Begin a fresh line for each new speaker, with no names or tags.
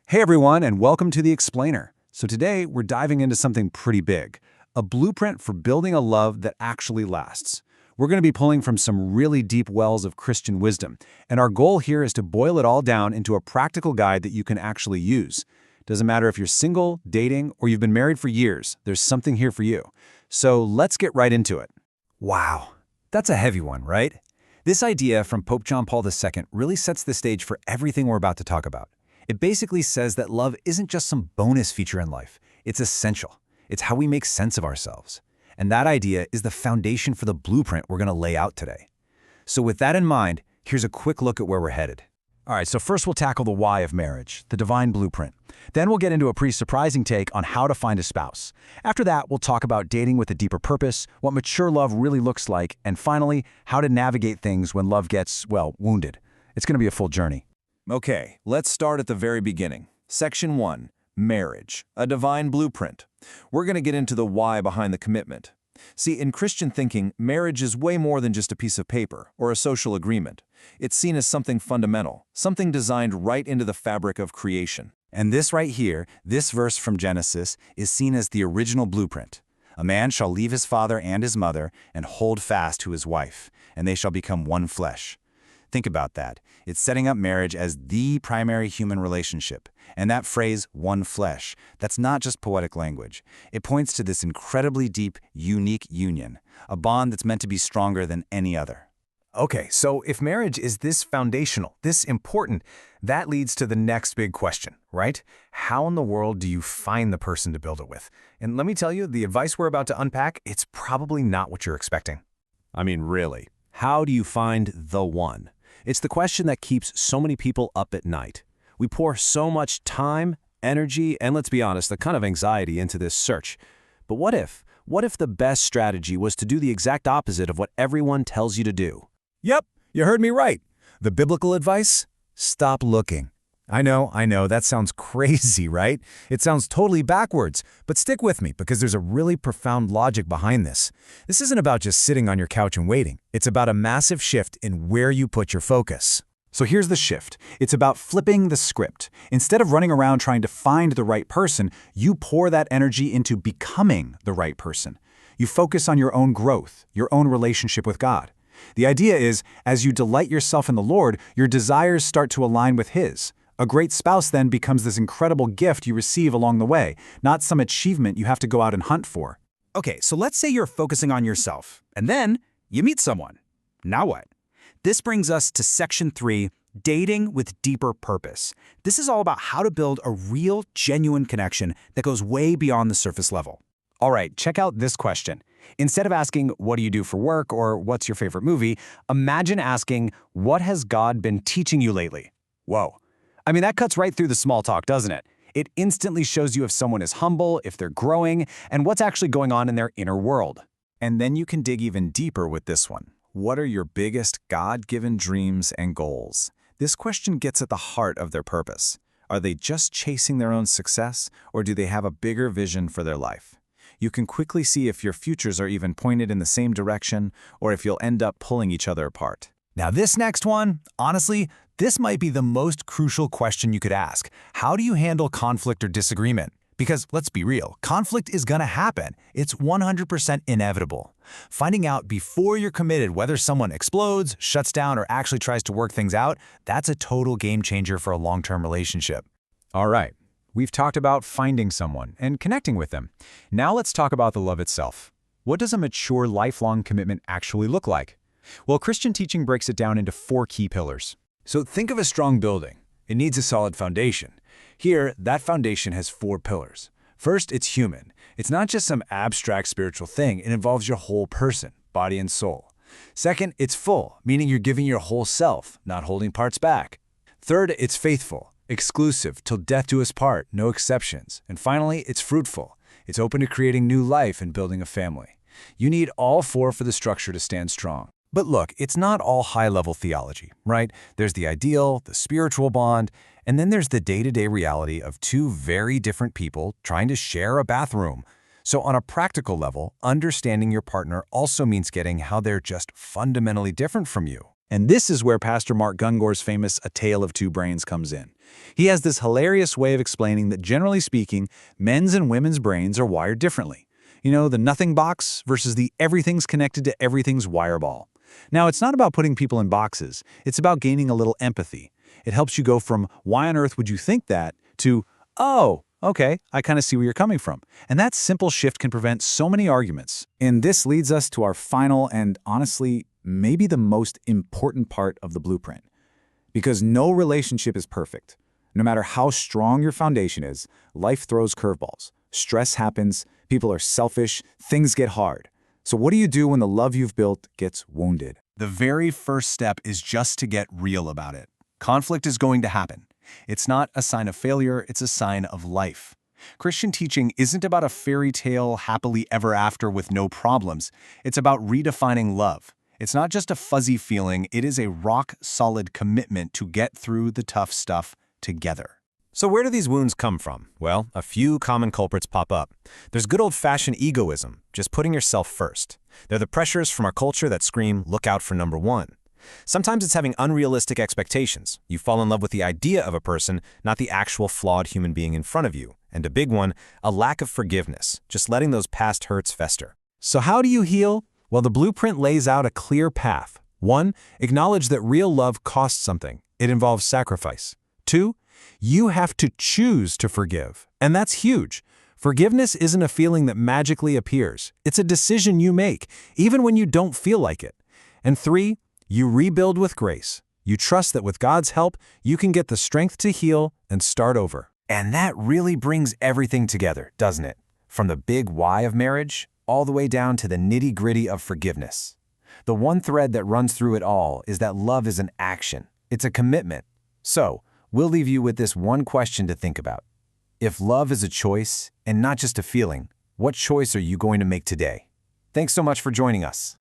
Hey everyone, and welcome to The Explainer. So today we're diving into something pretty big, a blueprint for building a love that actually lasts. We're going to be pulling from some really deep wells of Christian wisdom, and our goal here is to boil it all down into a practical guide that you can actually use. Doesn't matter if you're single, dating, or you've been married for years, there's something here for you. So let's get right into it.
Wow, that's a heavy one, right? This idea from Pope John Paul II really sets the stage for everything we're about to talk about. It basically says that love isn't just some bonus feature in life. It's essential. It's how we make sense of ourselves. And that idea is the foundation for the blueprint we're going to lay out today. So with that in mind, here's a quick look at where we're headed. All right, so first we'll tackle the why of marriage, the divine blueprint. Then we'll get into a pretty surprising take on how to find a spouse. After that, we'll talk about dating with a deeper purpose, what mature love really looks like, and finally, how to navigate things when love gets, well, wounded. It's going to be a full journey.
Okay, let's start at the very beginning. Section 1, Marriage, a divine blueprint. We're going to get into the why behind the commitment. See, in Christian thinking, marriage is way more than just a piece of paper or a social agreement. It's seen as something fundamental, something designed right into the fabric of creation.
And this right here, this verse from Genesis, is seen as the original blueprint. A man shall leave his father and his mother and hold fast to his wife, and they shall become one flesh. Think about that. It's setting up marriage as the primary human relationship. And that phrase, one flesh, that's not just poetic language. It points to this incredibly deep, unique union, a bond that's meant to be stronger than any other. Okay, so if marriage is this foundational, this important, that leads to the next big question, right? How in the world do you find the person to build it with? And let me tell you, the advice we're about to unpack, it's probably not what you're expecting.
I mean, really, how do you find the one? It's the question that keeps so many people up at night. We pour so much time, energy, and let's be honest, a kind of anxiety into this search. But what if the best strategy was to do the exact opposite of what everyone tells you to do?
Yep, you heard me right. The biblical advice? Stop looking. I know, that sounds crazy, right? It sounds totally backwards, but stick with me because there's a really profound logic behind this. This isn't about just sitting on your couch and waiting. It's about a massive shift in where you put your focus.
So here's the shift. It's about flipping the script. Instead of running around trying to find the right person, you pour that energy into becoming the right person. You focus on your own growth, your own relationship with God. The idea is, as you delight yourself in the Lord, your desires start to align with His. A great spouse then becomes this incredible gift you receive along the way, not some achievement you have to go out and hunt for.
Okay, so let's say you're focusing on yourself, and then you meet someone. Now what? This brings us to Section 3, Dating with Deeper Purpose. This is all about how to build a real, genuine connection that goes way beyond the surface level.
All right, check out this question. Instead of asking, what do you do for work or what's your favorite movie, imagine asking, what has God been teaching you lately? Whoa. I mean, that cuts right through the small talk, doesn't it? It instantly shows you if someone is humble, if they're growing, and what's actually going on in their inner world.
And then you can dig even deeper with this one. What are your biggest God-given dreams and goals? This question gets at the heart of their purpose. Are they just chasing their own success, or do they have a bigger vision for their life? You can quickly see if your futures are even pointed in the same direction, or if you'll end up pulling each other apart. Now this next one, honestly, this might be the most crucial question you could ask. How do you handle conflict or disagreement? Because let's be real, conflict is gonna happen. It's 100% inevitable. Finding out before you're committed whether someone explodes, shuts down, or actually tries to work things out, that's a total game changer for a long-term relationship.
All right, we've talked about finding someone and connecting with them. Now let's talk about the love itself. What does a mature, lifelong commitment actually look like? Well, Christian teaching breaks it down into 4 key pillars. So think of a strong building. It needs a solid foundation. Here, that foundation has 4 pillars. First, it's human. It's not just some abstract spiritual thing. It involves your whole person, body and soul. Second, it's full, meaning you're giving your whole self, not holding parts back. Third, it's faithful, exclusive, till death do us part, no exceptions. And finally, it's fruitful. It's open to creating new life and building a family. You need all 4 for the structure to stand strong. But look, it's not all high-level theology, right? There's the ideal, the spiritual bond, and then there's the day-to-day reality of 2 very different people trying to share a bathroom. So on a practical level, understanding your partner also means getting how they're just fundamentally different from you.
And this is where Pastor Mark Gungor's famous A Tale of Two Brains comes in. He has this hilarious way of explaining that, generally speaking, men's and women's brains are wired differently. You know, the nothing box versus the everything's connected to everything's wireball. Now, it's not about putting people in boxes. It's about gaining a little empathy. It helps you go from, why on earth would you think that, to, oh, okay, I kind of see where you're coming from. And that simple shift can prevent so many arguments.
And this leads us to our final and, honestly, maybe the most important part of the blueprint. Because no relationship is perfect. No matter how strong your foundation is, life throws curveballs. Stress happens, people are selfish, things get hard. So what do you do when the love you've built gets wounded?
The very first step is just to get real about it. Conflict is going to happen. It's not a sign of failure, it's a sign of life. Christian teaching isn't about a fairy tale happily ever after with no problems. It's about redefining love. It's not just a fuzzy feeling, it is a rock-solid commitment to get through the tough stuff together.
So where do these wounds come from? Well, a few common culprits pop up. There's good old-fashioned egoism, just putting yourself first. They're the pressures from our culture that scream, look out for number one. Sometimes it's having unrealistic expectations. You fall in love with the idea of a person, not the actual flawed human being in front of you. And a big one, a lack of forgiveness, just letting those past hurts fester.
So how do you heal? Well, the blueprint lays out a clear path. 1. Acknowledge that real love costs something. It involves sacrifice. 2. You have to choose to forgive. And that's huge. Forgiveness isn't a feeling that magically appears. It's a decision you make, even when you don't feel like it. And 3. You rebuild with grace. You trust that with God's help, you can get the strength to heal and start over.
And that really brings everything together, doesn't it? From the big why of marriage, all the way down to the nitty-gritty of forgiveness. The one thread that runs through it all is that love is an action. It's a commitment. So, we'll leave you with this one question to think about. If love is a choice and not just a feeling, what choice are you going to make today? Thanks so much for joining us.